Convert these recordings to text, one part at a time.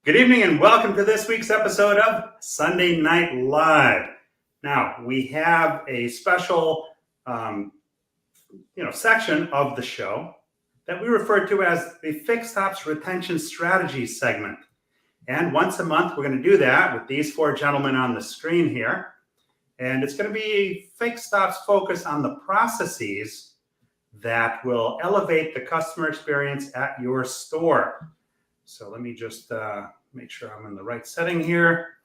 Good evening and welcome to this week's episode of Sunday Night Live. Now, we have a special section of the show that we refer to as the Fixed Ops Retention Strategy segment. And once a month, we're going to do that with these four gentlemen on the screen here. And it's going to be a Fixed Ops focus on the processes that will elevate the customer experience at your store. So let me just make sure I'm in the right setting here.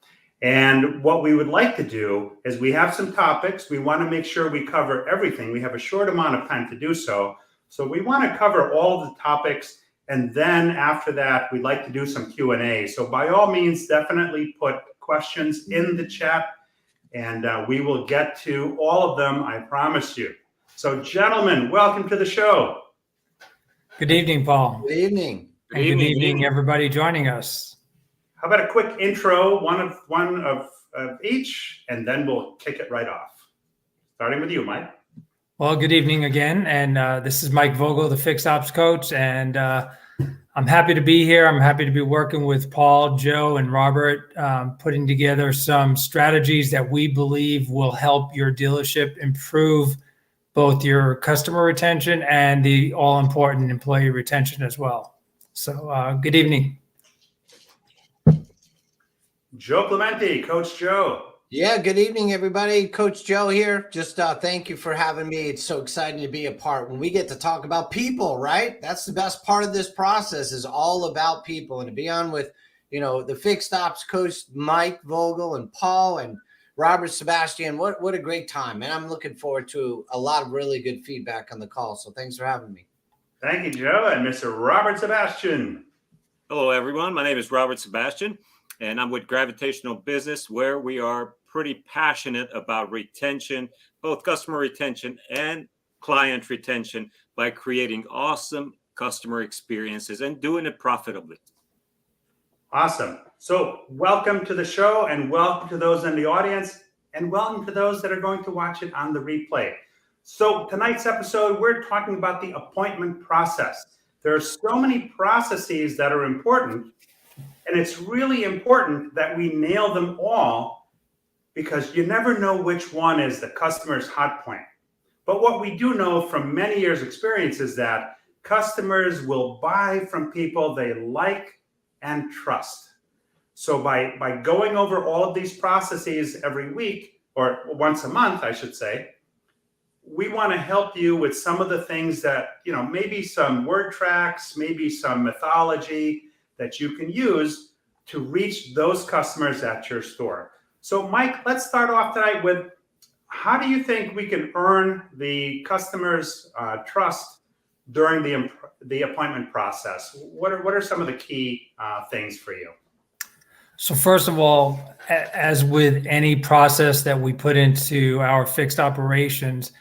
And what we would like to do is we have some topics. We want to make sure we cover everything. We have a short amount of time to do so. So we want to cover all of the topics. And then after that, we'd like to do some Q&A. So by all means, definitely put questions in the chat. And we will get to all of them, I promise you. So gentlemen, welcome to the show. Good evening, Paul. Good evening. Good evening, everybody joining us. How about a quick intro, one of each, and then we'll kick it right off. Starting with you, Mike. Well, good evening again, and this is Mike Vogel, the Fixed Ops Coach, and I'm happy to be here. I'm happy to be working with Paul, Joe, and Robert, putting together some strategies that we believe will help your dealership improve both your customer retention and the all-important employee retention as well. So good evening. Joe Clementi, Coach Joe. Yeah, good evening, everybody. Coach Joe here. Just thank you for having me. It's so exciting to be a part when we get to talk about people, right? That's the best part of this process is all about people. And to be on with, the Fixed Ops Coach, Mike Vogel and Paul and Robert Sebestyen, what a great time. And I'm looking forward to a lot of really good feedback on the call. So thanks for having me. Thank you, Joe. And Mr. Robert Sebestyen. Hello, everyone. My name is Robert Sebestyen, and I'm with Gravitational Business, where we are pretty passionate about retention, both customer retention and client retention, by creating awesome customer experiences and doing it profitably. Awesome. So welcome to the show, and welcome to those in the audience, and welcome to those that are going to watch it on the replay. So tonight's episode, we're talking about the appointment process. There are so many processes that are important, and it's really important that we nail them all because you never know which one is the customer's hot point. But what we do know from many years' experience is that customers will buy from people they like and trust. So by going over all of these processes every week, or once a month, I should say, we want to help you with some of the things that, maybe some word tracks, maybe some mythology that you can use to reach those customers at your store. So Mike, let's start off tonight with, how do you think we can earn the customer's trust during the appointment process? What are some of the key things for you? So first of all, as with any process that we put into our fixed operations,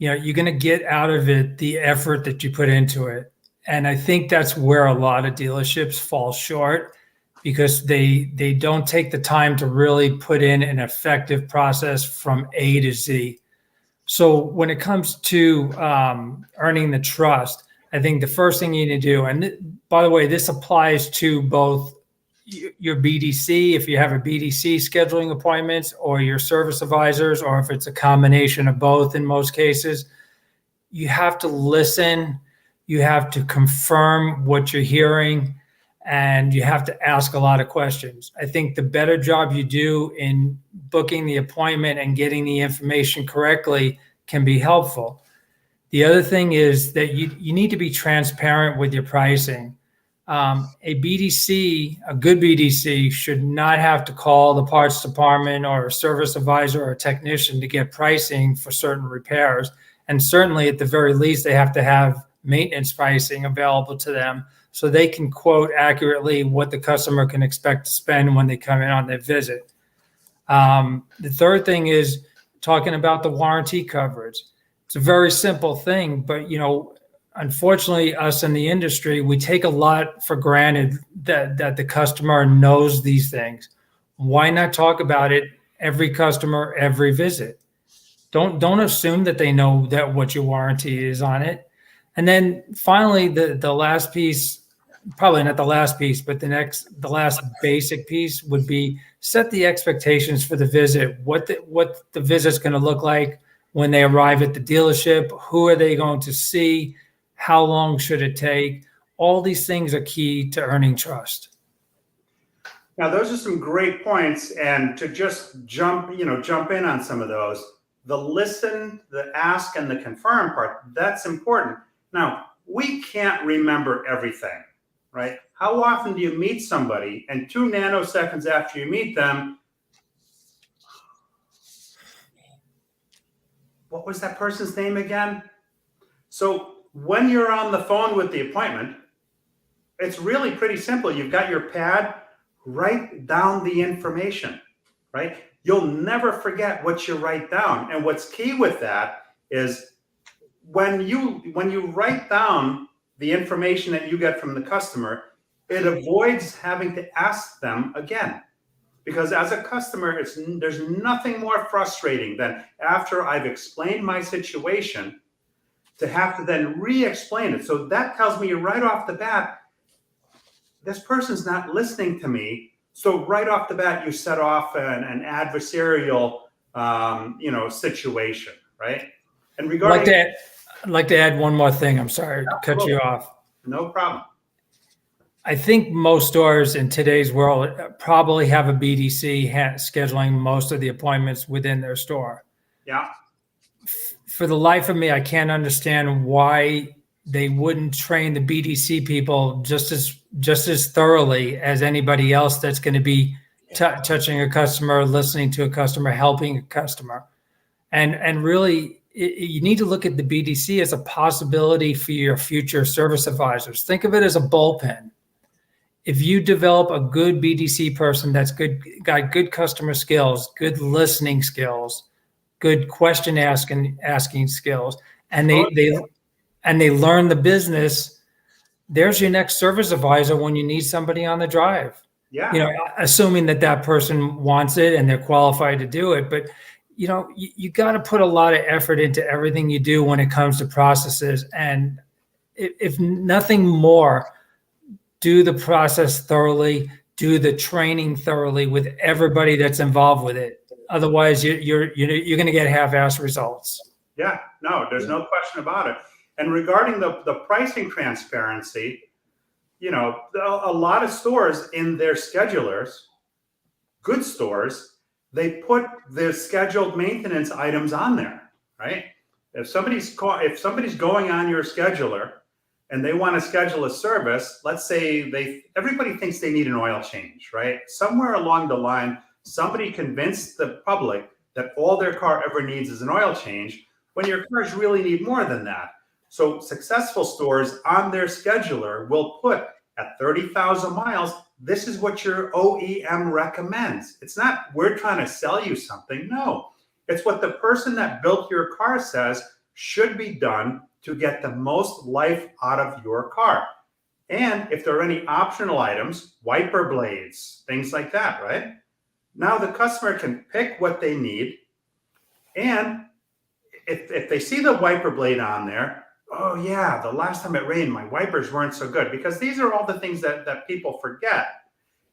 you're going to get out of it the effort that you put into it. And I think that's where a lot of dealerships fall short, because they don't take the time to really put in an effective process from A to Z. So when it comes to earning the trust, I think the first thing you need to do, and by the way, this applies to both your BDC, if you have a BDC scheduling appointments, or your service advisors, or if it's a combination of both in most cases, you have to listen, you have to confirm what you're hearing, and you have to ask a lot of questions. I think the better job you do in booking the appointment and getting the information correctly can be helpful. The other thing is that you need to be transparent with your pricing. A BDC, a good BDC, should not have to call the parts department or a service advisor or a technician to get pricing for certain repairs. And certainly, at the very least, they have to have maintenance pricing available to them so they can quote accurately what the customer can expect to spend when they come in on their visit. The third thing is talking about the warranty coverage. It's a very simple thing, but unfortunately, us in the industry, we take a lot for granted that the customer knows these things. Why not talk about it every customer, every visit? Don't assume that they know that what your warranty is on it. And then finally, the last piece probably not the last piece, but the last basic piece would be set the expectations for the visit. What the visit's going to look like when they arrive at the dealership. Who are they going to see? How long should it take? All these things are key to earning trust. Now, those are some great points, and to just jump in on some of those, the listen, the ask, and the confirm part, that's important. Now, we can't remember everything, right? How often do you meet somebody and 2 nanoseconds after you meet them, what was that person's name again? So when you're on the phone with the appointment, it's really pretty simple. You've got your pad, write down the information, right? You'll never forget what you write down. And what's key with that is when you write down the information that you get from the customer, it avoids having to ask them again. Because as a customer, there's nothing more frustrating than after I've explained my situation to have to then re-explain it. So that tells me right off the bat, this person's not listening to me. So right off the bat, you set off an adversarial, situation, right? And regarding, I'd like to add one more thing. I'm sorry to cut you off. No problem. I think most stores in today's world probably have a BDC scheduling most of the appointments within their store. Yeah. For the life of me, I can't understand why they wouldn't train the BDC people just as thoroughly as anybody else that's going to be touching a customer, listening to a customer, helping a customer. And really, you need to look at the BDC as a possibility for your future service advisors. Think of it as a bullpen. If you develop a good BDC person that's got good customer skills, good listening skills, good question asking skills, and they learn the business, there's your next service advisor when you need somebody on the drive. Yeah. Assuming that person wants it and they're qualified to do it. But you got to put a lot of effort into everything you do when it comes to processes. And if nothing more, do the process thoroughly, do the training thoroughly with everybody that's involved with it. Otherwise, you're going to get half-assed results. Yeah, no, there's no question about it. And regarding the pricing transparency, a lot of stores in their schedulers, good stores, they put their scheduled maintenance items on there, right? If somebody's going on your scheduler and they want to schedule a service, let's say everybody thinks they need an oil change, right? Somewhere along the line, somebody convinced the public that all their car ever needs is an oil change, when your cars really need more than that. So successful stores on their scheduler will put at 30,000 miles, this is what your OEM recommends. It's not, we're trying to sell you something. No, it's what the person that built your car says should be done to get the most life out of your car. And if there are any optional items, wiper blades, things like that, right? Now the customer can pick what they need. And if they see the wiper blade on there, oh yeah, the last time it rained, my wipers weren't so good, because these are all the things that people forget.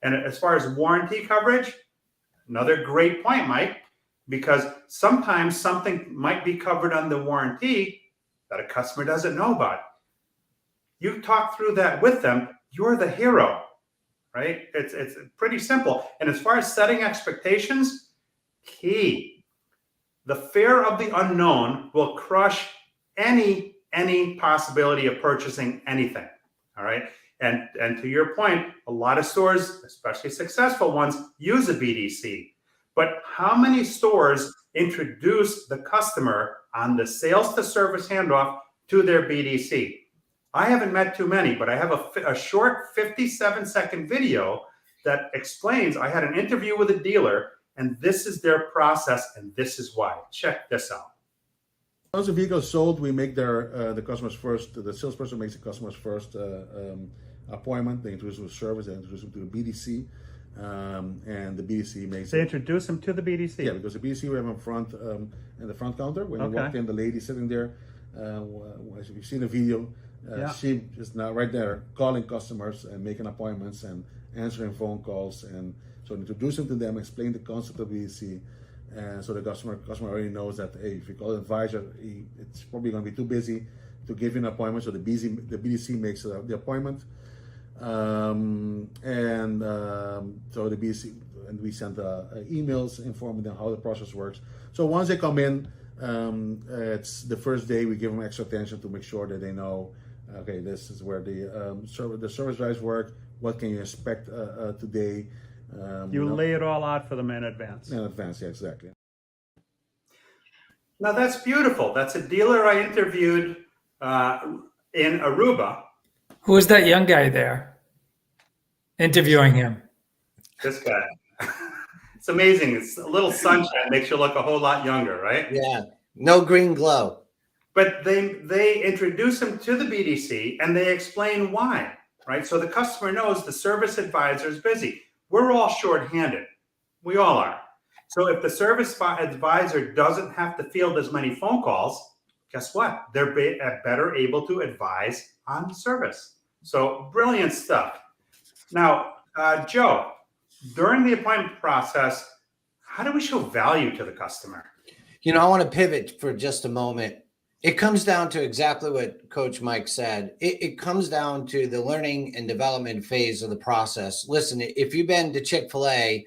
And as far as warranty coverage, another great point, Mike, because sometimes something might be covered under warranty that a customer doesn't know about. You talk through that with them, you're the hero, right? It's pretty simple. And as far as setting expectations, key. The fear of the unknown will crush any possibility of purchasing anything, all right? And to your point, a lot of stores, especially successful ones, use a BDC. But how many stores introduce the customer on the sales to service handoff to their BDC? I haven't met too many, but I have a short 57-second video that explains, I had an interview with a dealer, and this is their process, and this is why. Check this out. Once the vehicle is sold, we make the customer's first, the salesperson makes the customer's first appointment. They introduce them to service, they introduce them to the BDC, and the BDC makes... They introduce them to the BDC? Yeah, because the BDC we have in front, in the front counter. When you walk in, the lady sitting there, as you've seen the video, Yeah. She is now right there calling customers and making appointments and answering phone calls, and so introducing to them, explain the concept of BDC, and so the customer already knows that, hey, if you call an advisor, it's probably going to be too busy to give you an appointment. So the BDC makes the appointment, so the BDC, and we send emails informing them how the process works. So once they come in, it's the first day we give them extra attention to make sure that they know, okay, this is where the service drives work. What can you expect today? You lay it all out for them in advance. In advance, yeah, exactly. Now that's beautiful. That's a dealer I interviewed in Aruba. Who is that young guy there interviewing him? This guy. It's amazing. It's a little sunshine makes you look a whole lot younger, right? Yeah. No green glow. But they introduce him to the BDC and they explain why, right? So the customer knows the service advisor is busy. We're all shorthanded. We all are. So if the service advisor doesn't have to field as many phone calls, guess what? They're better able to advise on service. So brilliant stuff. Now, Joe, during the appointment process, how do we show value to the customer? I want to pivot for just a moment. It comes down to exactly what Coach Mike said. It comes down to the learning and development phase of the process. Listen, if you've been to Chick-fil-A,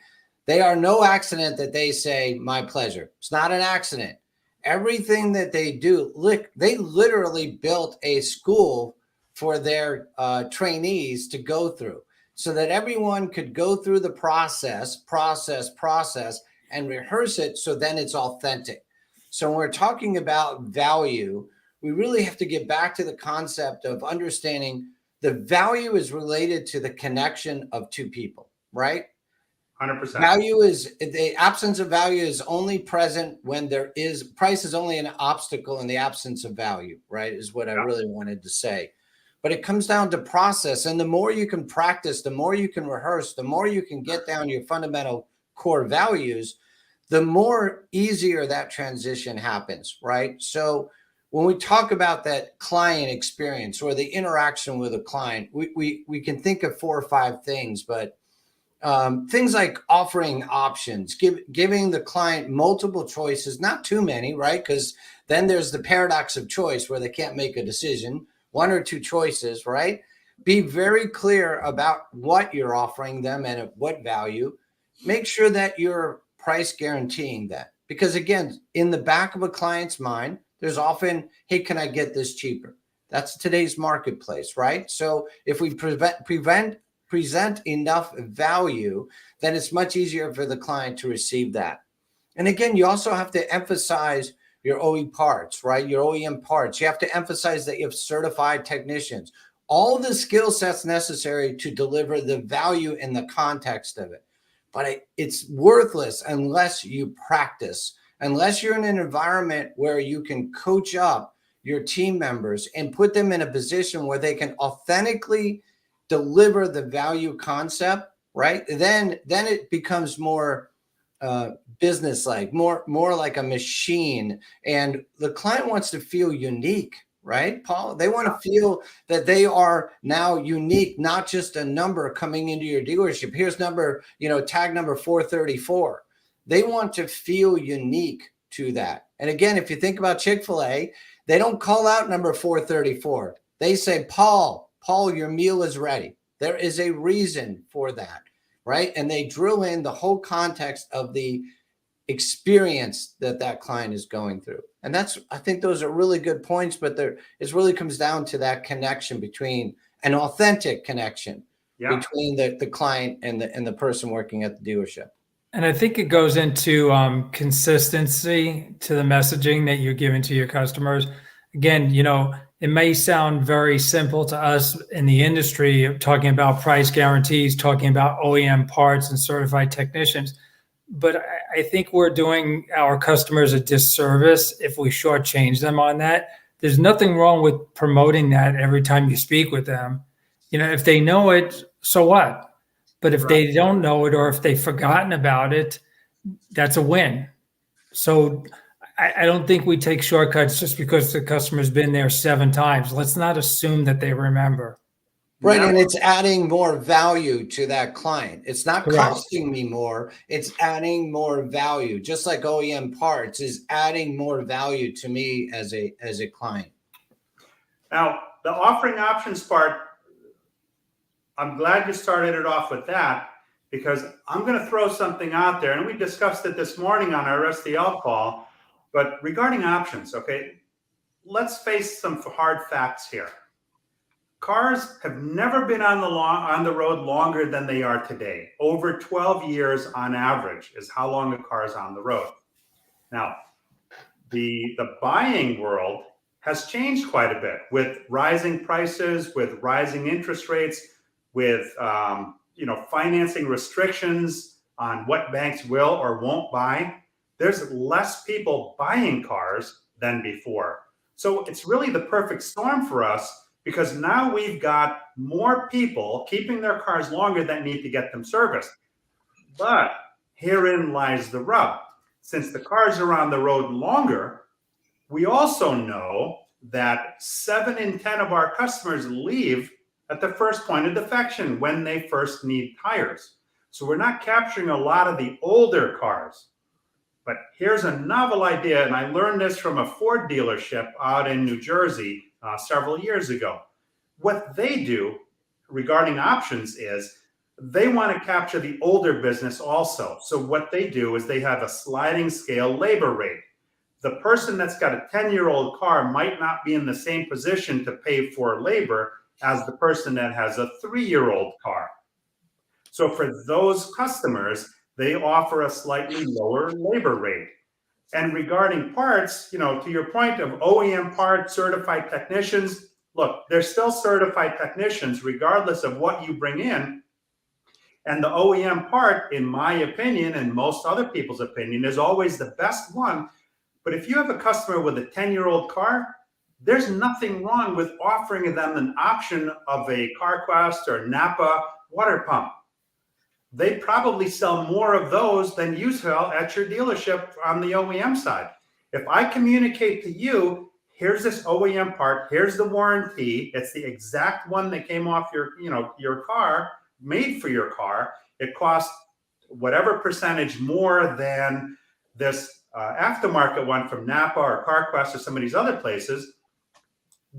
they are no accident that they say, my pleasure. It's not an accident. Everything that they do, they literally built a school for their trainees to go through so that everyone could go through the process, and rehearse it so then it's authentic. So when we're talking about value, we really have to get back to the concept of understanding the value is related to the connection of two people, right? 100%. Value is the absence of value is only present when price is only an obstacle in the absence of value, right? Is what I really wanted to say. But it comes down to process. And the more you can practice, the more you can rehearse, the more you can get down your fundamental core values, the more easier that transition happens, right? So when we talk about that client experience or the interaction with a client, we can think of 4 or 5 things, but things like offering options, giving the client multiple choices, not too many, right? Because then there's the paradox of choice where they can't make a decision, 1 or 2 choices, right? Be very clear about what you're offering them and at what value. Make sure that you're price guaranteeing that, because again, in the back of a client's mind, there's often, hey, can I get this cheaper? That's today's marketplace, right? So if we present enough value, then it's much easier for the client to receive that. And again, you also have to emphasize your OE parts, right? Your OEM parts. You have to emphasize that you have certified technicians, all the skill sets necessary to deliver the value in the context of it. But it's worthless unless you practice, unless you're in an environment where you can coach up your team members and put them in a position where they can authentically deliver the value concept, right? Then it becomes more business-like, more like a machine. And the client wants to feel unique, right, Paul? They want to feel that they are now unique, not just a number coming into your dealership. Here's tag number 434. They want to feel unique to that. And again, if you think about Chick-fil-A, they don't call out number 434. They say, Paul, your meal is ready. There is a reason for that, right? And they drill in the whole context of the experience that client is going through. And I think those are really good points, but it really comes down to that connection between an authentic connection between the client and the person working at the dealership. And I think it goes into consistency to the messaging that you're giving to your customers. Again, it may sound very simple to us in the industry, talking about price guarantees, talking about OEM parts and certified technicians. But I think we're doing our customers a disservice if we shortchange them on that. There's nothing wrong with promoting that every time you speak with them. If they know it, so what? But if they don't know it or if they've forgotten about it, that's a win. So I don't think we take shortcuts just because the customer's been there 7 times. Let's not assume that they remember. Right. Never- And it's adding more value to that client. It's not Correct. costing me more. It's adding more value. Just like OEM parts is adding more value to me as a client. Now, the offering options part, I'm glad you started it off with that, because I'm going to throw something out there, and we discussed it this morning on our SDL call. But regarding options, okay, let's face some hard facts here. Cars have never been on the road longer than they are today. Over 12 years on average is how long a car is on the road. Now, the buying world has changed quite a bit with rising prices, with rising interest rates, with financing restrictions on what banks will or won't buy. There's less people buying cars than before. So it's really the perfect storm for us, because now we've got more people keeping their cars longer that need to get them serviced. But herein lies the rub. Since the cars are on the road longer, we also know that 7 in 10 of our customers leave at the first point of defection when they first need tires. So we're not capturing a lot of the older cars. But here's a novel idea, and I learned this from a Ford dealership out in New Jersey several years ago. What they do regarding options is they want to capture the older business also. So what they do is they have a sliding scale labor rate. The person that's got a 10-year-old car might not be in the same position to pay for labor as the person that has a 3-year-old car. So for those customers, they offer a slightly lower labor rate. And regarding parts, to your point of OEM parts, certified technicians, look, they're still certified technicians regardless of what you bring in. And the OEM part, in my opinion, and most other people's opinion, is always the best one. But if you have a customer with a 10-year-old car, there's nothing wrong with offering them an option of a CarQuest or Napa water pump. They probably sell more of those than you sell at your dealership on the OEM side. If I communicate to you, here's this OEM part, here's the warranty, it's the exact one that came off your car, made for your car. It costs whatever percentage more than this aftermarket one from Napa or CarQuest or some of these other places.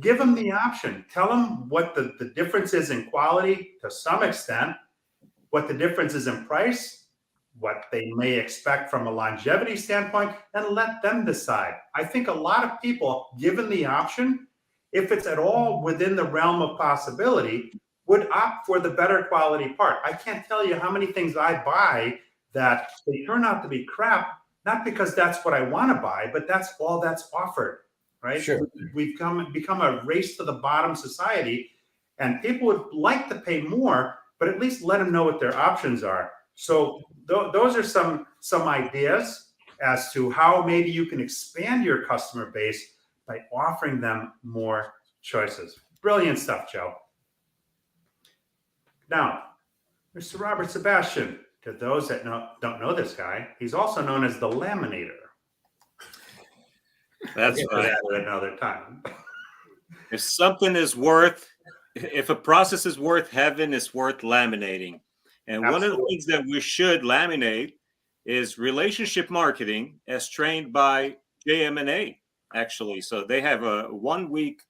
Give them the option. Tell them what the difference is in quality to some extent, what the difference is in price, what they may expect from a longevity standpoint, and let them decide. I think a lot of people, given the option, if it's at all within the realm of possibility, would opt for the better quality part. I can't tell you how many things I buy that they turn out to be crap, not because that's what I want to buy, but that's all that's offered, right? Sure. We've become a race to the bottom society, and people would like to pay more, but at least let them know what their options are. So those are some ideas as to how maybe you can expand your customer base by offering them more choices. Brilliant stuff, Joe. Now, Mr. Robert Sebestyen, to those that don't know this guy, he's also known as the laminator. That's We'll get right. to that at another time. If a process is worth having, it's worth laminating. And one of the things that we should laminate is relationship marketing, as trained by JM&A, actually. So they have a 1-week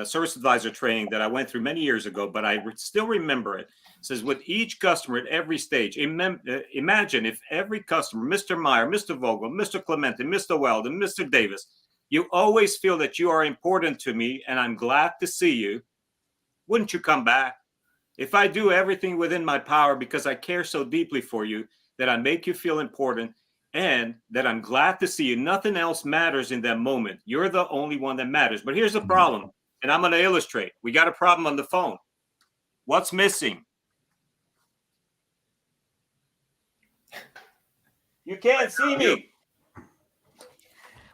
service advisor training that I went through many years ago, but I still remember it. It says with each customer at every stage, imagine if every customer, Mr. Meijer, Mr. Vogel, Mr. Clementi, Mr. Weldon, Mr. Davis, you always feel that you are important to me and I'm glad to see you. Wouldn't you come back? If I do everything within my power because I care so deeply for you, that I make you feel important and that I'm glad to see you, nothing else matters in that moment. You're the only one that matters. But here's the problem, and I'm going to illustrate. We got a problem on the phone. What's missing? You can't see me.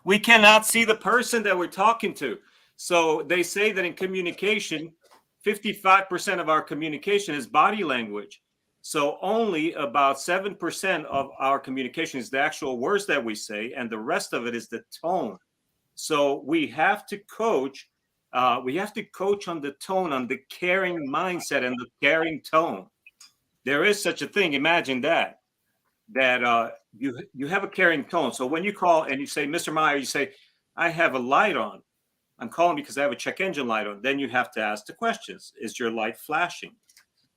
We cannot see the person that we're talking to. So they say that in communication, 55% of our communication is body language. So only about 7% of our communication is the actual words that we say, and the rest of it is the tone. So we have to coach. We have to coach on the tone, on the caring mindset and the caring tone. There is such a thing. Imagine that you have a caring tone. So when you call and you say, Mr. Meijer, you say, I have a light on. I'm calling because I have a check engine light on. Then you have to ask the questions. Is your light flashing?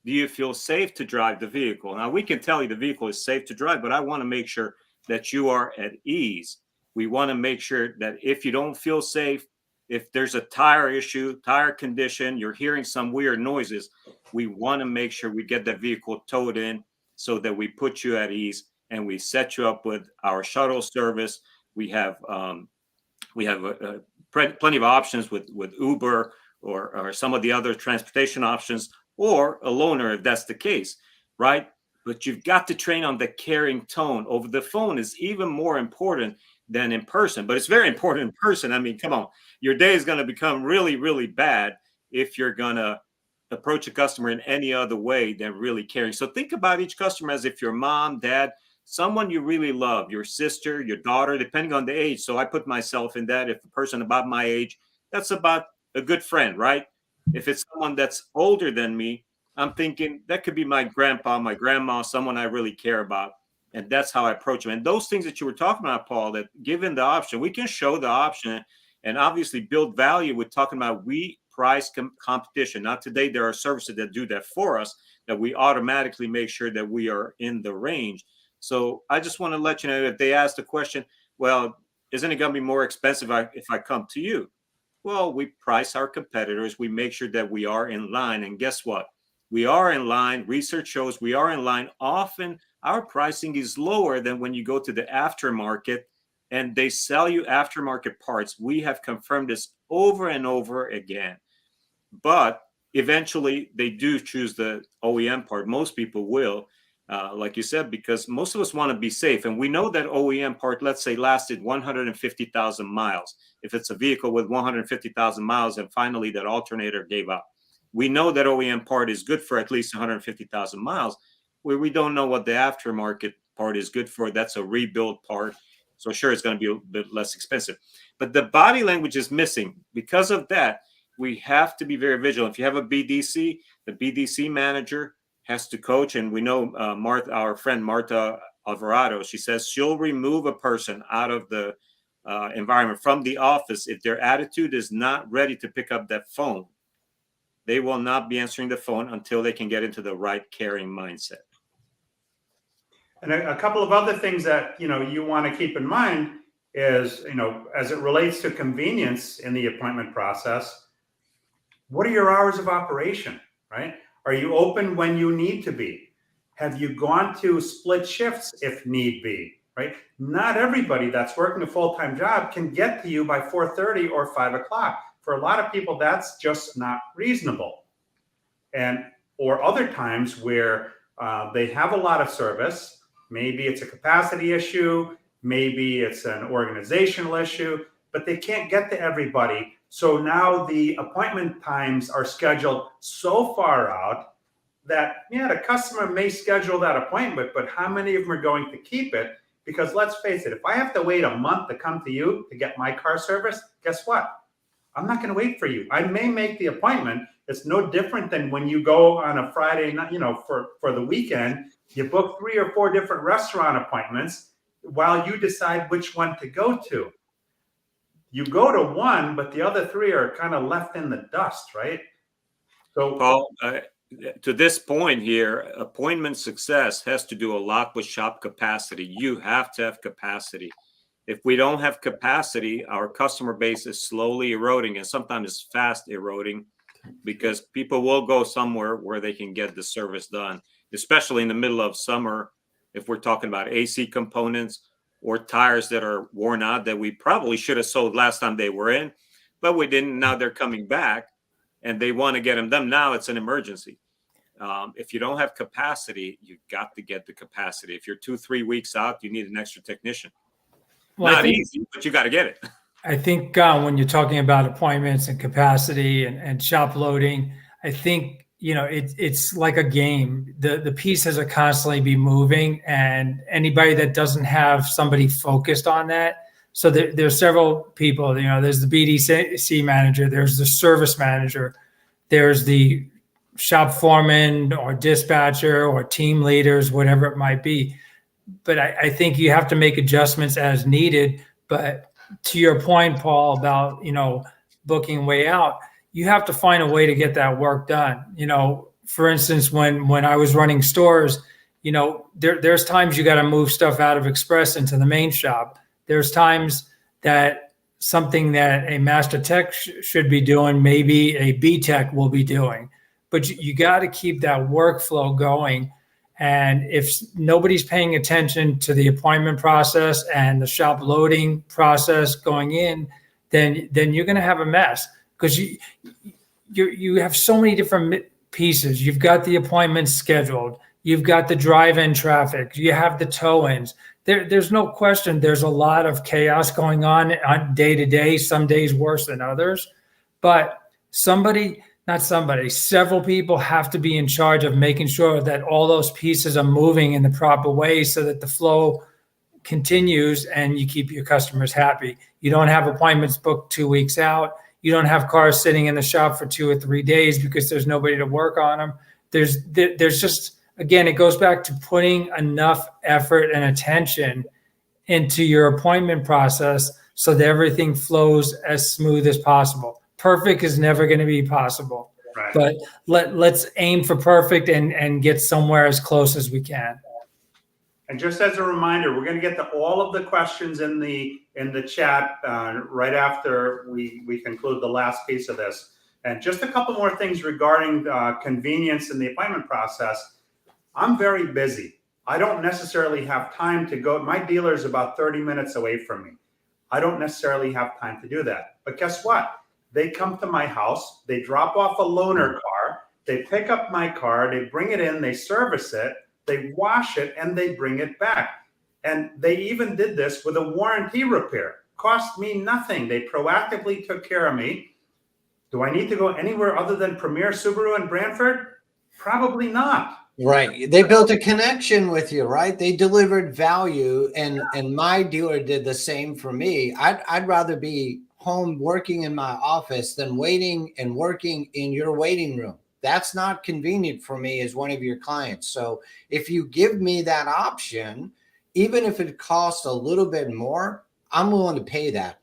Do you feel safe to drive the vehicle? Now, we can tell you the vehicle is safe to drive, but I want to make sure that you are at ease. We want to make sure that if you don't feel safe, if there's a tire issue, tire condition, you're hearing some weird noises, we want to make sure we get the vehicle towed in so that we put you at ease and we set you up with our shuttle service. We have plenty of options with Uber or some of the other transportation options, or a loaner if that's the case, right? But you've got to train on the caring tone. Over the phone is even more important than in person, but it's very important in person. I mean, come on, your day is going to become really, really bad if you're going to approach a customer in any other way than really caring. So think about each customer as if your mom, dad, someone you really love, your sister, your daughter, depending on the age. So I put myself in that. If a person about my age, that's about a good friend, right? If it's someone that's older than me, I'm thinking that could be my grandpa, my grandma, someone I really care about. And that's how I approach them. And those things that you were talking about, Paul, that given the option, we can show the option and obviously build value with talking about we price competition. Now, today, there are services that do that for us, that we automatically make sure that we are in the range. So I just want to let you know, if they ask the question, well, isn't it going to be more expensive if I come to you? Well, we price our competitors. We make sure that we are in line. And guess what? We are in line. Research shows we are in line. Often our pricing is lower than when you go to the aftermarket and they sell you aftermarket parts. We have confirmed this over and over again. But eventually they do choose the OEM part. Most people will, like you said, because most of us want to be safe. And we know that OEM part, let's say, lasted 150,000 miles. If it's a vehicle with 150,000 miles and finally that alternator gave up, we know that OEM part is good for at least 150,000 miles, where we don't know what the aftermarket part is good for. That's a rebuild part. So sure, it's going to be a bit less expensive. But the body language is missing. Because of that, we have to be very vigilant. If you have a BDC, the BDC manager has to coach. And we know Martha, our friend Marta Alvarado, she says she'll remove a person out of the environment from the office if their attitude is not ready to pick up that phone. They will not be answering the phone until they can get into the right caring mindset. And a couple of other things that you want to keep in mind is, as it relates to convenience in the appointment process, what are your hours of operation, right? Are you open when you need to be? Have you gone to split shifts if need be, right? Not everybody that's working a full-time job can get to you by 4:30 or 5 o'clock. For a lot of people, that's just not reasonable. Or other times where they have a lot of service, maybe it's a capacity issue, maybe it's an organizational issue, but they can't get to everybody. So now the appointment times are scheduled so far out that, the customer may schedule that appointment, but how many of them are going to keep it? Because let's face it, if I have to wait a month to come to you to get my car serviced, guess what? I'm not going to wait for you. I may make the appointment. It's no different than when you go on a Friday night, for the weekend, you book 3 or 4 different restaurant appointments while you decide which one to go to. You go to one, but the other 3 are kind of left in the dust, right? So, Paul, to this point here, appointment success has to do a lot with shop capacity. You have to have capacity. If we don't have capacity, our customer base is slowly eroding, and sometimes it's fast eroding, because people will go somewhere where they can get the service done, especially in the middle of summer. If we're talking about AC components or tires that are worn out that we probably should have sold last time they were in, but we didn't. Now they're coming back and they want to get them done. Now it's an emergency. If you don't have capacity, you've got to get the capacity. If you're 2-3 weeks out, you need an extra technician. Well, Not easy, but you got to get it. I think when you're talking about appointments and capacity and shop loading, I think, it's like a game. The pieces are constantly be moving, and anybody that doesn't have somebody focused on that. So there's several people, there's the BDC manager, there's the service manager, there's the shop foreman or dispatcher or team leaders, whatever it might be. But I think you have to make adjustments as needed. But to your point, Paul, about, booking way out, you have to find a way to get that work done. For instance, when I was running stores, there's times you got to move stuff out of Express into the main shop. There's times that something that a master tech should be doing, maybe a B tech will be doing, but you got to keep that workflow going. And if nobody's paying attention to the appointment process and the shop loading process going in, then you're going to have a mess, because you have so many different pieces. You've got the appointments scheduled. You've got the drive-in traffic. You have the tow-ins. There's no question. There's a lot of chaos going on day to day. Some days worse than others, but several people have to be in charge of making sure that all those pieces are moving in the proper way so that the flow continues and you keep your customers happy. You don't have appointments booked 2 weeks out. You don't have cars sitting in the shop for 2 or 3 days because there's nobody to work on them. There's just, again, it goes back to putting enough effort and attention into your appointment process so that everything flows as smooth as possible. Perfect is never going to be possible, Right. but let's aim for perfect and get somewhere as close as we can. And just as a reminder, we're going to get to all of the questions in the chat right after we conclude the last piece of this. And just a couple more things regarding convenience in the appointment process. I'm very busy. I don't necessarily have time to go. My dealer is about 30 minutes away from me. I don't necessarily have time to do that. But guess what? They come to my house, they drop off a loaner car, they pick up my car, they bring it in, they service it, they wash it, and they bring it back. And they even did this with a warranty repair. Cost me nothing. They proactively took care of me. Do I need to go anywhere other than Premier Subaru in Brantford? Probably not. Right. They built a connection with you, right? They delivered value, and my dealer did the same for me. I'd rather be home working in my office than waiting and working in your waiting room. That's not convenient for me as one of your clients. So if you give me that option, even if it costs a little bit more, I'm willing to pay that.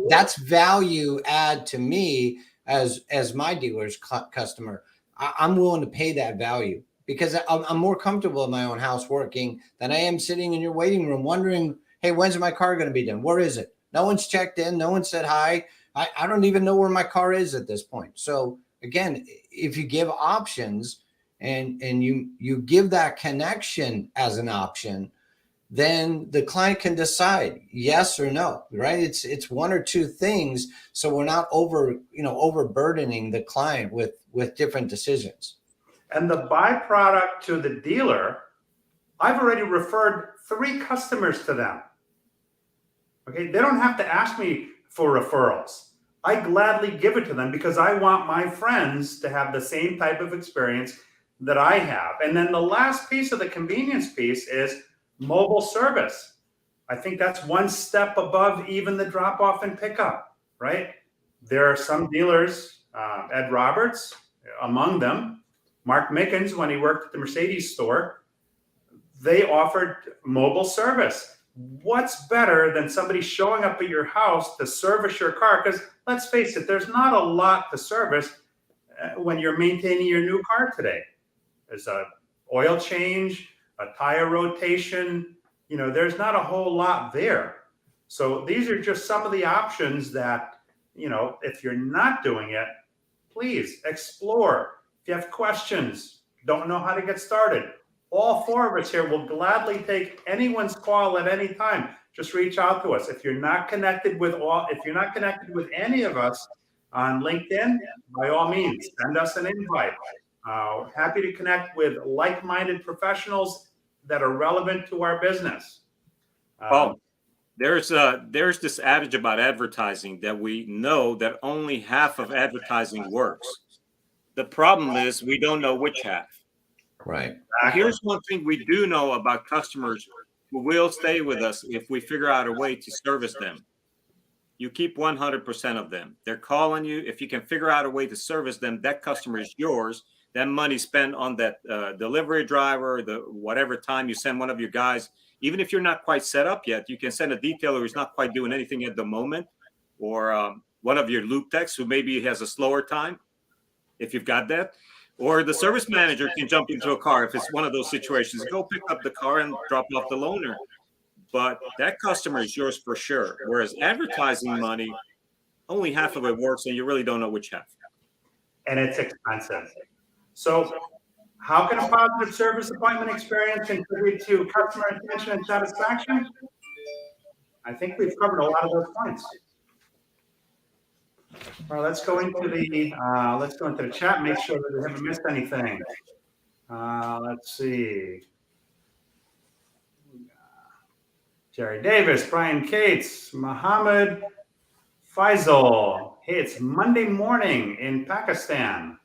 That's value add to me as my dealer's customer. I'm willing to pay that value because I'm more comfortable in my own house working than I am sitting in your waiting room wondering, hey, when's my car going to be done? Where is it? No one's checked in. No one said hi. I don't even know where my car is at this point. So again, if you give options and you give that connection as an option, then the client can decide yes or no, right? It's one or two things. So we're not overburdening the client with different decisions. And the byproduct to the dealer, I've already referred 3 customers to them. Okay, they don't have to ask me for referrals. I gladly give it to them because I want my friends to have the same type of experience that I have. And then the last piece of the convenience piece is mobile service. I think that's one step above even the drop off and pickup, right? There are some dealers, Ed Roberts among them, Mark Mickens, when he worked at the Mercedes store, they offered mobile service. What's better than somebody showing up at your house to service your car? Because let's face it, there's not a lot to service when you're maintaining your new car today. There's a oil change, a tire rotation, there's not a whole lot there. So these are just some of the options that, if you're not doing it, please explore. If you have questions, don't know how to get started, all 4 of us here will gladly take anyone's call at any time. Just reach out to us. If you're not connected with any of us on LinkedIn, by all means, send us an invite. Happy to connect with like-minded professionals that are relevant to our business. There's this adage about advertising that we know that only half of advertising works. The problem is we don't know which half. Right. Here's one thing we do know about customers who will stay with us if we figure out a way to service them. You keep 100% of them. They're calling you. If you can figure out a way to service them, that customer is yours. That money spent on that delivery driver, the whatever time you send one of your guys, even if you're not quite set up yet, you can send a detailer who's not quite doing anything at the moment, or one of your loop techs who maybe has a slower time, if you've got that. Or the service manager can jump into a car if it's one of those situations. Go pick up the car and drop off the loaner. But that customer is yours for sure. Whereas advertising money, only half of it works, and you really don't know which half. And it's expensive. So how can a positive service appointment experience contribute to customer retention and satisfaction? I think we've covered a lot of those points. Well, let's go into the chat, make sure that we haven't missed anything. Let's see. Jerry Davis, Brian Cates, Mohammed Faisal. Hey, it's Monday morning in Pakistan.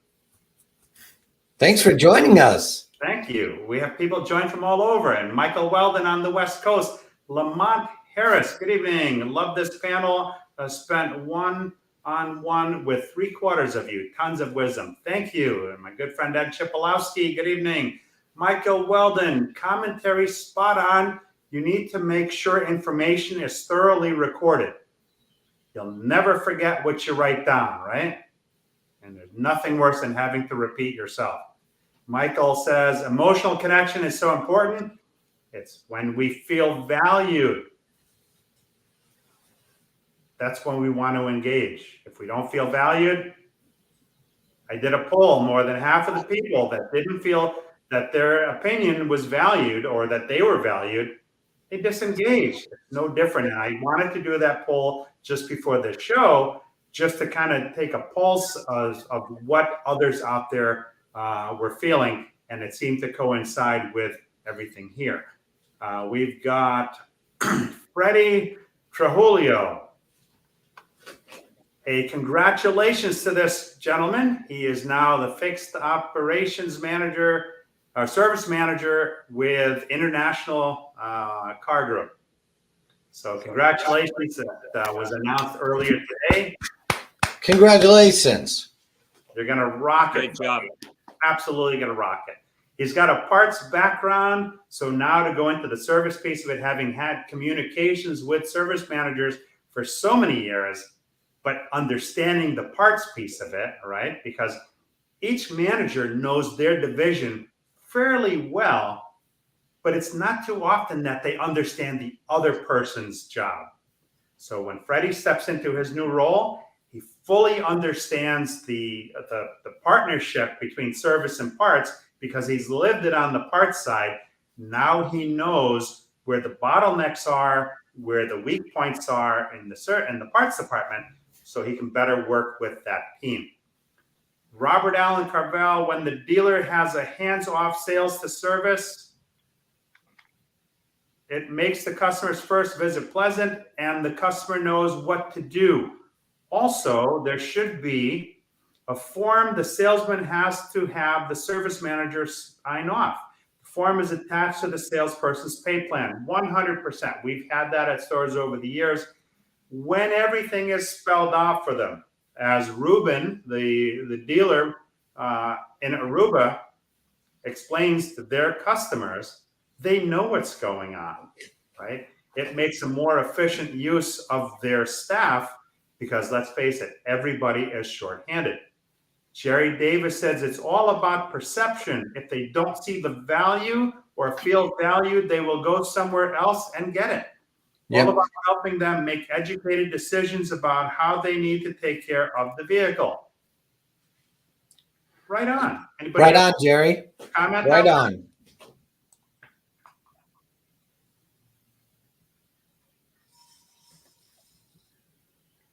Thanks for joining us. Thank you. We have people join from all over. And Michael Weldon on the West Coast. Lamont Harris, good evening. Love this panel. Spent one-on-one with 3/4 of you. Tons of wisdom. Thank you. And my good friend Ed Chipolowski, good evening. Michael Weldon, commentary spot on. You need to make sure information is thoroughly recorded. You'll never forget what you write down, right? And there's nothing worse than having to repeat yourself. Michael says, emotional connection is so important. It's when we feel valued. That's when we want to engage. If we don't feel valued, I did a poll. More than half of the people that didn't feel that their opinion was valued or that they were valued, they disengaged. It's no different. And I wanted to do that poll just before the show, just to kind of take a pulse of what others out there were feeling. And it seemed to coincide with everything here. We've got Freddie Trujillo. Hey, congratulations to this gentleman. He is now the fixed operations manager or service manager with International Car Group. So congratulations. That was announced earlier today. Congratulations. You're going to rock it. Great job. Absolutely going to rock it. He's got a parts background. So now to go into the service piece of it, having had communications with service managers for so many years, but understanding the parts piece of it, right? Because each manager knows their division fairly well, but it's not too often that they understand the other person's job. So when Freddie steps into his new role, he fully understands the partnership between service and parts because he's lived it on the parts side. Now he knows where the bottlenecks are, where the weak points are in the parts department, so he can better work with that team. Robert Allen Carvel, when the dealer has a hands-off sales to service, it makes the customer's first visit pleasant and the customer knows what to do. Also, there should be a form the salesman has to have the service manager sign off. The form is attached to the salesperson's pay plan, 100%. We've had that at stores over the years. When everything is spelled out for them, as Ruben, the dealer in Aruba, explains to their customers, they know what's going on, right? It makes a more efficient use of their staff because, let's face it, everybody is shorthanded. Jerry Davis says it's all about perception. If they don't see the value or feel valued, they will go somewhere else and get it. All about helping them make educated decisions about how they need to take care of the vehicle. Right on. Anybody Right on, Jerry. comment? Right on.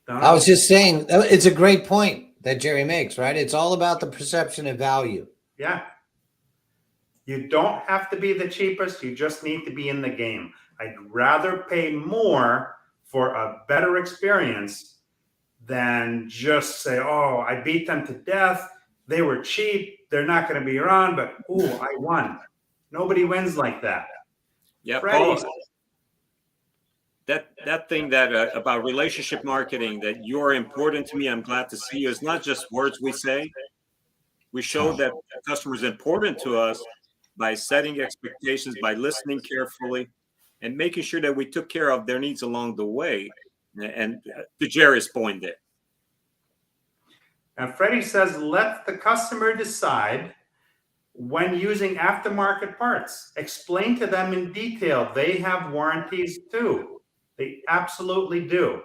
I was just saying, it's a great point that Jerry makes, right? It's all about the perception of value. Yeah. You don't have to be the cheapest. You just need to be in the game. I'd rather pay more for a better experience than just say, oh, I beat them to death. they were cheap, they're not going to be around, but ooh, I won. Nobody wins like that. Yeah, Freddie, Paul, that thing that about relationship marketing, that you're important to me, I'm glad to see you, is not just words we say. We show that the customer is important to us by setting expectations, by listening carefully, and making sure that we took care of their needs along the way. And to Jerry's point there. and Freddie says, let the customer decide when using aftermarket parts. Explain to them in detail. They have warranties too. They absolutely do.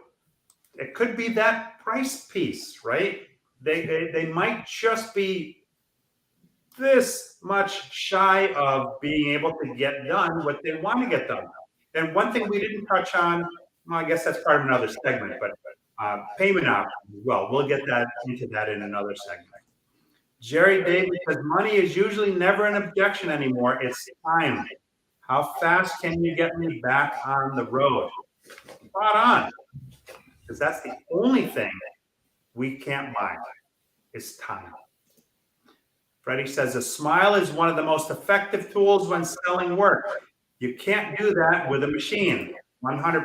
It could be that price piece, right? They might just be this much shy of being able to get done what they want to get done. And one thing we didn't touch on, well, I guess that's part of another segment, but payment options as well. We'll get that into that in another segment. Jerry Davis says money is usually never an objection anymore. It's time. How fast can you get me back on the road? Spot on. Because that's the only thing we can't buy is time. Freddie says a smile is one of the most effective tools when selling work. You can't do that with a machine, 100%.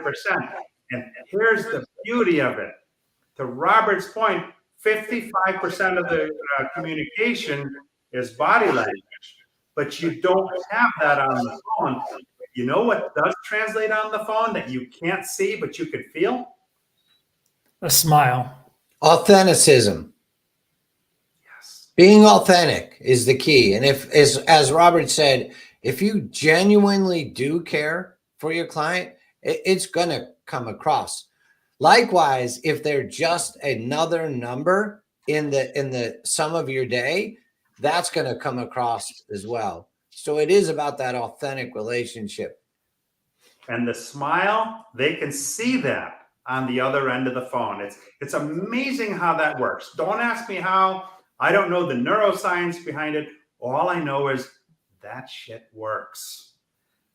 And here's the beauty of it. To Robert's point, 55% of the communication is body language, but you don't have that on the phone. You know what does translate on the phone that you can't see, but you could feel? A smile. Authenticism. Yes. Being authentic is the key. And if, as Robert said, if you genuinely do care for your client, it's going to come across. Likewise, if they're just another number in the sum of your day, that's going to come across as well. So it is about that authentic relationship. And the smile, they can see that on the other end of the phone. It's amazing how that works. Don't ask me how. I don't know the neuroscience behind it. All I know is that shit works.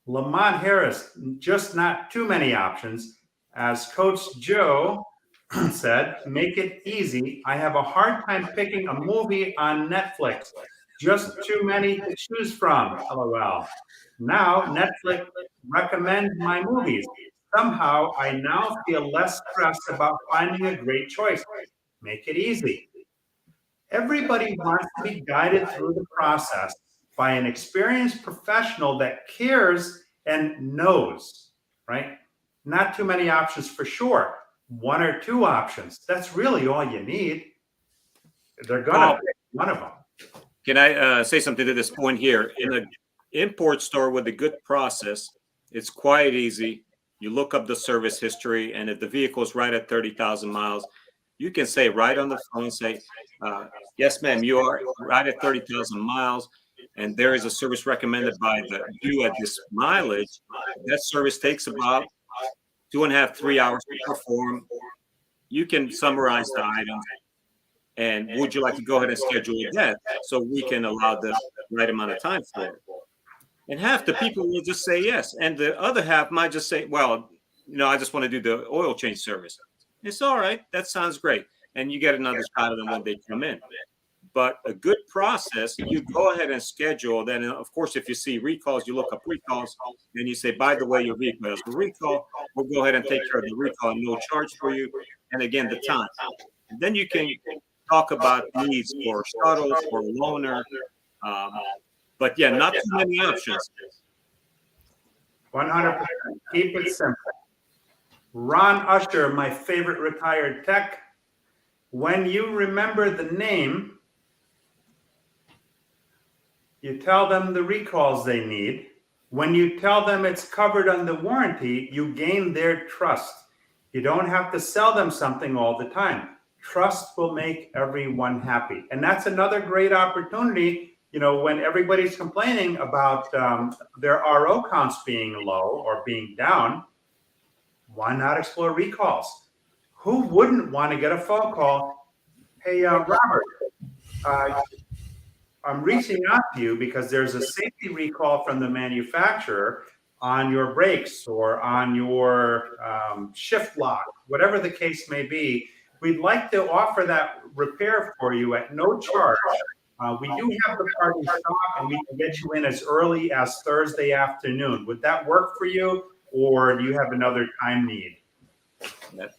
Lamont Harris, just not too many options. As Coach Joe said, make it easy. I have a hard time picking a movie on Netflix. Just too many to choose from, LOL. Now Netflix recommends my movies. Somehow I now feel less stressed about finding a great choice. Make it easy. Everybody wants to be guided through the process by an experienced professional that cares and knows, right? Not too many options for sure. One or two options. That's really all you need. They're going to pick one of them. Can I say something to this point here? In an import store with a good process, it's quite easy. You look up the service history, and if the vehicle is right at 30,000 miles, you can say right on the phone, say, yes, ma'am, you are right at 30,000 miles, and there is a service recommended by you at this mileage. That service takes about 2.5 to 3 hours to perform. You can summarize the items. And would you like to go ahead and schedule that so we can allow the right amount of time for it? And half the people will just say yes. And the other half might just say, well, I just want to do the oil change service. It's all right. That sounds great. And you get another shot of them when they come in. But a good process, you go ahead and schedule. Then, of course, if you see recalls, you look up recalls. Then you say, by the way, your vehicle has a recall. We'll go ahead and take care of the recall and no charge for you. And again, the time. And then you can talk about needs for shuttles, for loaner. But yeah, not too many options. 100%. Keep it simple. Ron Usher, my favorite retired tech. When you remember the name, you tell them the recalls they need. When you tell them it's covered under warranty, you gain their trust. You don't have to sell them something all the time. Trust will make everyone happy. And that's another great opportunity. When everybody's complaining about their RO counts being low or being down, why not explore recalls? Who wouldn't want to get a phone call? Hey, Robert, I'm reaching out to you because there's a safety recall from the manufacturer on your brakes or on your shift lock, whatever the case may be. We'd like to offer that repair for you at no charge. We do have the party stop, and we can get you in as early as Thursday afternoon. Would that work for you, or do you have another time need?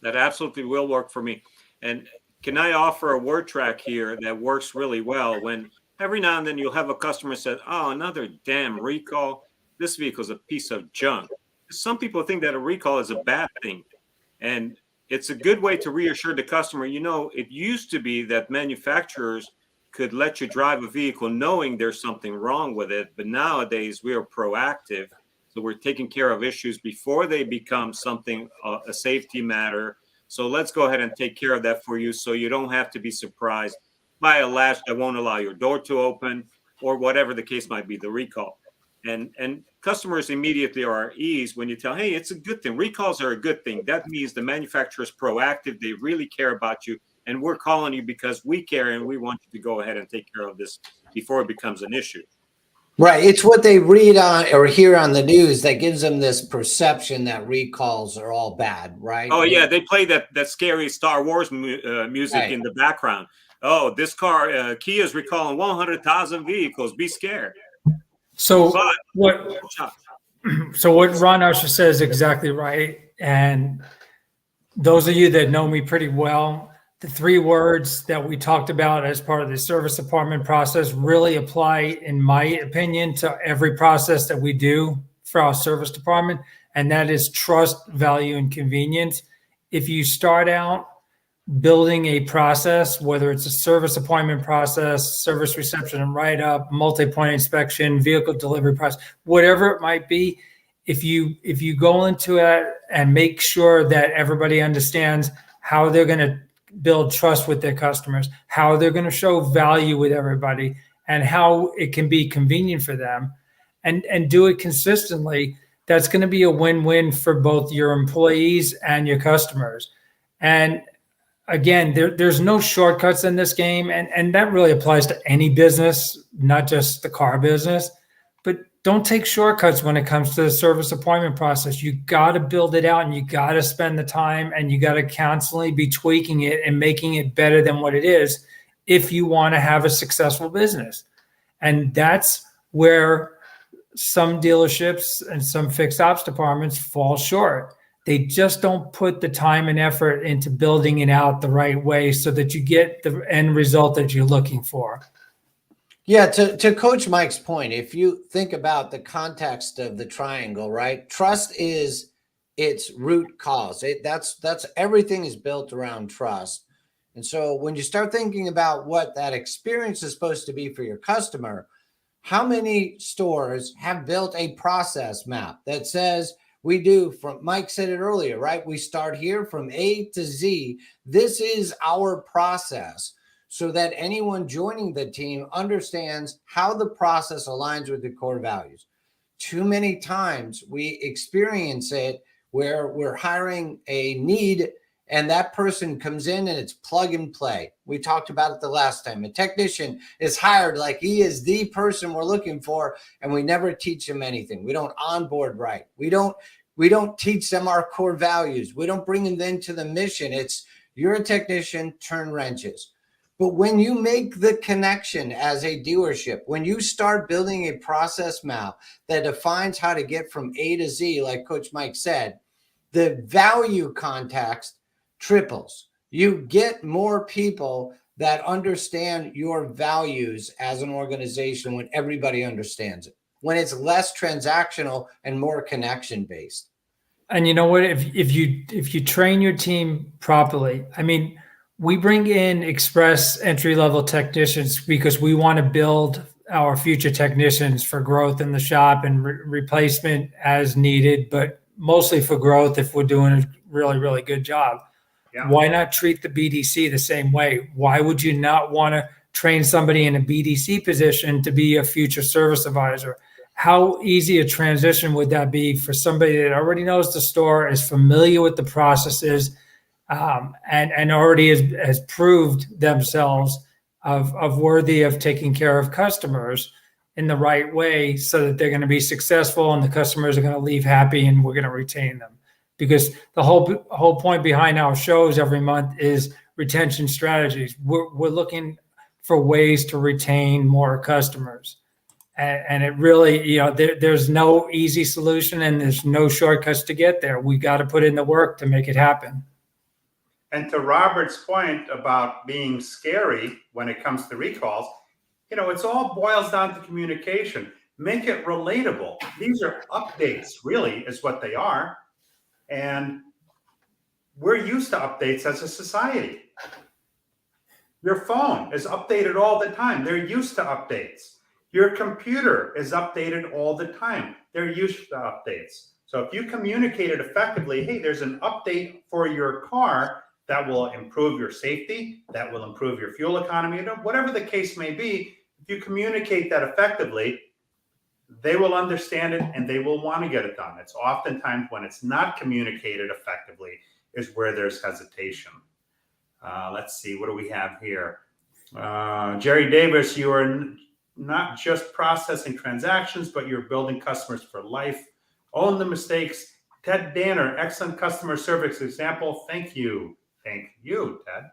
That absolutely will work for me. And can I offer a word track here that works really well? When every now and then you'll have a customer say, "Oh, another damn recall. This vehicle's a piece of junk." Some people think that a recall is a bad thing. And it's a good way to reassure the customer, it used to be that manufacturers could let you drive a vehicle knowing there's something wrong with it. But nowadays we are proactive. So we're taking care of issues before they become something, a safety matter. So let's go ahead and take care of that for you, so you don't have to be surprised by a latch that won't allow your door to open, or whatever the case might be, the recall. And customers immediately are at ease when you tell, hey, it's a good thing. Recalls are a good thing. That means the manufacturer is proactive. They really care about you. And we're calling you because we care, and we want you to go ahead and take care of this before it becomes an issue. Right. It's what they read on or hear on the news that gives them this perception that recalls are all bad, right? Oh, yeah. They play that scary Star Wars music in the background. Oh, this car, Kia is recalling 100,000 vehicles. Be scared. So what Ron Usher says is exactly right. And those of you that know me pretty well, the 3 words that we talked about as part of the service department process really apply, in my opinion, to every process that we do for our service department. And that is trust, value, and convenience. If you start out building a process, whether it's a service appointment process, service reception and write-up, multi-point inspection, vehicle delivery process, whatever it might be, if you go into it and make sure that everybody understands how they're going to build trust with their customers, how they're going to show value with everybody, and how it can be convenient for them, and do it consistently, that's going to be a win-win for both your employees and your customers. And again, there's no shortcuts in this game, and that really applies to any business, not just the car business. But don't take shortcuts when it comes to the service appointment process. You got to build it out, and you got to spend the time, and you got to constantly be tweaking it and making it better than what it is if you want to have a successful business. And that's where some dealerships and some fixed ops departments fall short. They just don't put the time and effort into building it out the right way so that you get the end result that you're looking for. Yeah, to Coach Mike's point, if you think about the context of the triangle, right? Trust is its root cause. That's everything is built around trust. And so when you start thinking about what that experience is supposed to be for your customer, how many stores have built a process map that says, we do, from Mike said it earlier, right? We start here from A to Z. This is our process, so that anyone joining the team understands how the process aligns with the core values. Too many times we experience it where we're hiring a need and that person comes in and it's plug and play. We talked about it the last time. A technician is hired like he is the person we're looking for, and we never teach them anything. We don't onboard right. We don't teach them our core values. We don't bring them into the mission. It's, you're a technician, turn wrenches. But when you make the connection as a dealership, when you start building a process map that defines how to get from A to Z, like Coach Mike said, the value context triples. You get more people that understand your values as an organization when everybody understands it, when it's less transactional and more connection based. And you know what? If you train your team properly, I mean, we bring in express entry-level technicians because we want to build our future technicians for growth in the shop and replacement as needed, but mostly for growth if we're doing a really, really good job. Yeah. Why not treat the BDC the same way? Why would you not want to train somebody in a BDC position to be a future service advisor? How easy a transition would that be for somebody that already knows the store, is familiar with the processes, and already has proved themselves of worthy of taking care of customers in the right way, so that they're going to be successful and the customers are going to leave happy and we're going to retain them. Because the whole point behind our shows every month is retention strategies. We're looking for ways to retain more customers. And it really, there's no easy solution and there's no shortcuts to get there. We got to put in the work to make it happen. And to Robert's point about being scary when it comes to recalls, it's all boils down to communication. Make it relatable. These are updates, really, is what they are. And we're used to updates as a society. Your phone is updated all the time. They're used to updates. Your computer is updated all the time. They're used to updates. So if you communicate it effectively, hey, there's an update for your car that will improve your safety, that will improve your fuel economy, whatever the case may be, if you communicate that effectively, they will understand it and they will want to get it done. It's oftentimes when it's not communicated effectively is where there's hesitation. Let's see, what do we have here? Jerry Davis, you are not just processing transactions, but you're building customers for life. Own the mistakes. Ted Danner, excellent customer service example. Thank you. Thank you, Ted.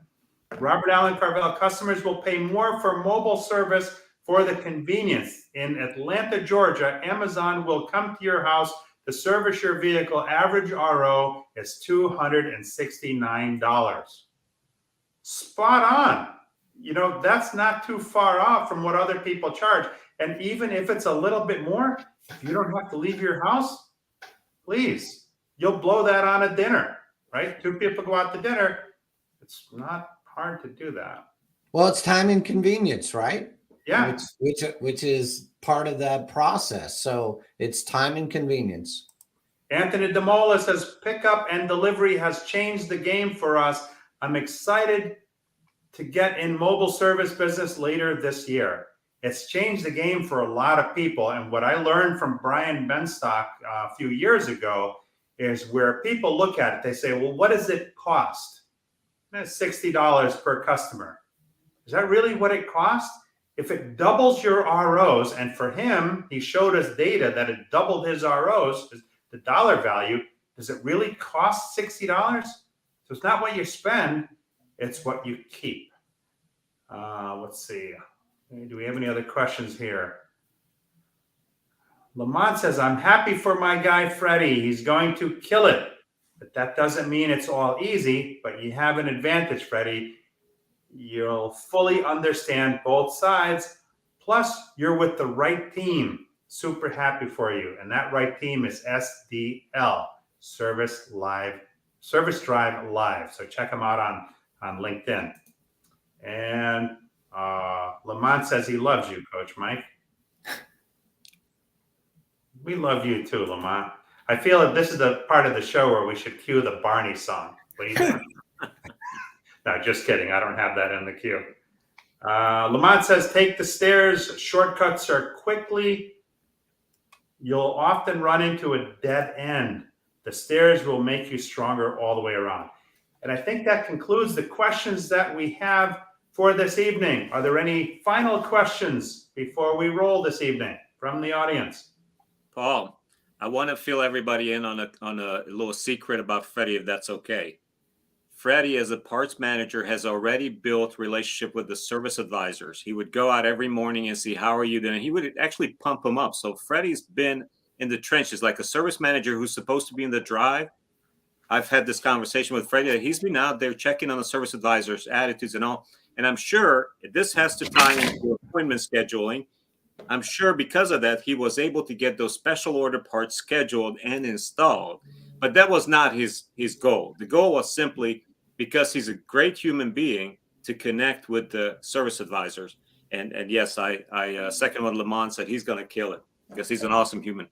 Robert Allen Carvel, customers will pay more for mobile service for the convenience. In Atlanta, Georgia, Amazon will come to your house to service your vehicle. Average RO is $269. Spot on. That's not too far off from what other people charge. And even if it's a little bit more, if you don't have to leave your house, please, you'll blow that on a dinner, right? 2 people go out to dinner. It's not hard to do that. Well, it's time and convenience, right? Yeah. Which is part of that process. So it's time and convenience. Anthony DeMola says pickup and delivery has changed the game for us. I'm excited to get in mobile service business later this year. It's changed the game for a lot of people. And what I learned from Brian Benstock a few years ago is where people look at it, they say, well, what does it cost? It's $60 per customer. Is that really what it costs? If it doubles your ROs, and for him, he showed us data that it doubled his ROs, the dollar value, does it really cost $60? So it's not what you spend, it's what you keep. Let's see. Do we have any other questions here? Lamont says, I'm happy for my guy, Freddie. He's going to kill it. But that doesn't mean it's all easy, but you have an advantage, Freddie. You'll fully understand both sides. Plus, you're with the right team. Super happy for you. And that right team is SDL, Service Drive Live. So check them out on LinkedIn. And Lamont says he loves you, Coach Mike. We love you too, Lamont. I feel that this is the part of the show where we should cue the Barney song. What do you think? No, just kidding. I don't have that in the queue. Lamont says, take the stairs. Shortcuts are quickly. You'll often run into a dead end. The stairs will make you stronger all the way around. And I think that concludes the questions that we have for this evening. Are there any final questions before we roll this evening from the audience? Paul, I want to fill everybody in on a little secret about Freddie, if that's okay. Freddie, as a parts manager, has already built relationship with the service advisors. He would go out every morning and see, how are you doing? He would actually pump them up. So Freddie's been in the trenches like a service manager who's supposed to be in the drive. I've had this conversation with Freddie that he's been out there checking on the service advisors' attitudes and all. And I'm sure this has to tie into appointment scheduling. I'm sure because of that, he was able to get those special order parts scheduled and installed. But that was not his goal. The goal was simply because he's a great human being to connect with the service advisors. And yes, I second what Lamont said. He's going to kill it because he's an awesome human.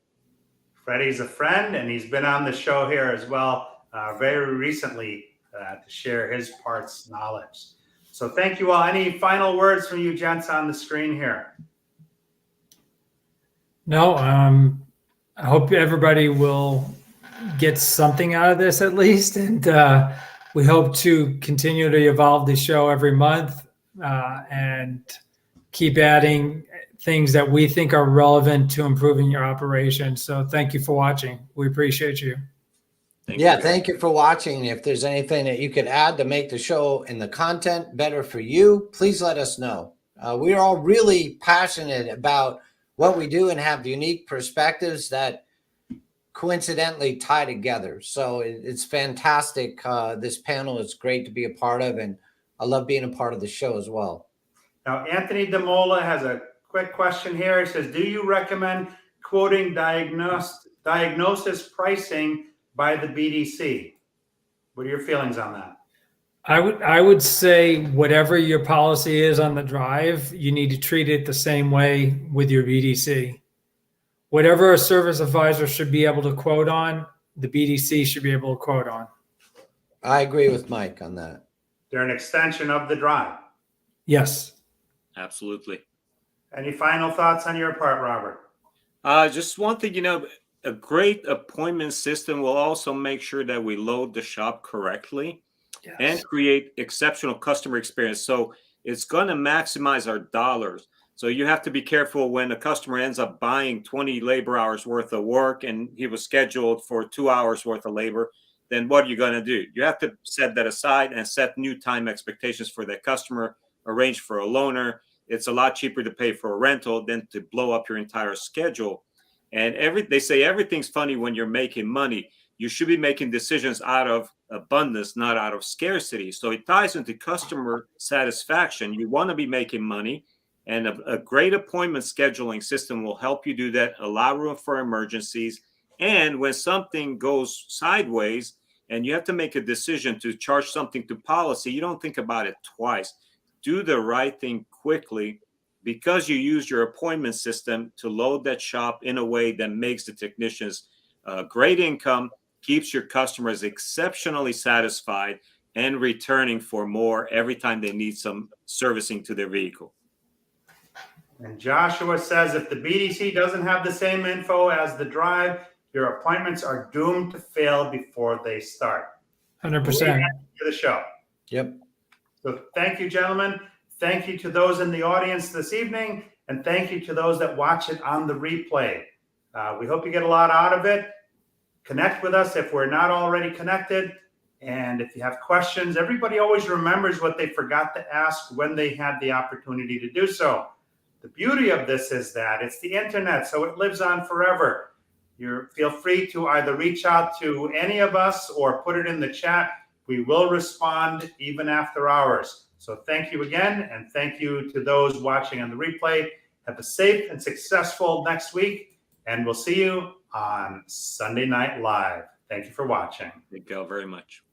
Freddie's a friend, and he's been on the show here as well very recently to share his parts knowledge. So thank you all. Any final words from you gents on the screen here? No, I hope everybody will get something out of this at least. And we hope to continue to evolve the show every month and keep adding things that we think are relevant to improving your operation. So thank you for watching. We appreciate you. Thank you for watching. If there's anything that you could add to make the show and the content better for you, please let us know. We're all really passionate about what we do and have unique perspectives that coincidentally tie together. So it's fantastic. This panel is great to be a part of, and I love being a part of the show as well. Now, Anthony DeMola has a quick question here. He says, do you recommend quoting diagnosis pricing by the BDC? What are your feelings on that? I would say whatever your policy is on the drive, you need to treat it the same way with your BDC. Whatever a service advisor should be able to quote on, the BDC should be able to quote on. I agree with Mike on that. They're an extension of the drive. Yes. Absolutely. Any final thoughts on your part, Robert? Just one thing, a great appointment system will also make sure that we load the shop correctly and create exceptional customer experience. So it's going to maximize our dollars. So you have to be careful when a customer ends up buying 20 labor hours worth of work and he was scheduled for 2 hours worth of labor. Then what are you going to do? You have to set that aside and set new time expectations for that customer, arrange for a loaner. It's a lot cheaper to pay for a rental than to blow up your entire schedule. And they say everything's funny when you're making money. You should be making decisions out of abundance, not out of scarcity. So it ties into customer satisfaction. You want to be making money, and a great appointment scheduling system will help you do that, allow room for emergencies. And when something goes sideways and you have to make a decision to charge something to policy, you don't think about it twice. Do the right thing quickly, because you use your appointment system to load that shop in a way that makes the technicians great income, keeps your customers exceptionally satisfied, and returning for more every time they need some servicing to their vehicle. And Joshua says, if the BDC doesn't have the same info as the drive, your appointments are doomed to fail before they start. 100%. To the show. Yep. So thank you, gentlemen. Thank you to those in the audience this evening, and thank you to those that watch it on the replay. We hope you get a lot out of it. Connect with us if we're not already connected. And if you have questions, everybody always remembers what they forgot to ask when they had the opportunity to do so. The beauty of this is that it's the internet, so it lives on forever. You feel free to either reach out to any of us or put it in the chat. We will respond even after hours. So thank you again, and thank you to those watching on the replay. Have a safe and successful next week, and we'll see you on Sunday Night Live. Thank you for watching. Thank you all very much.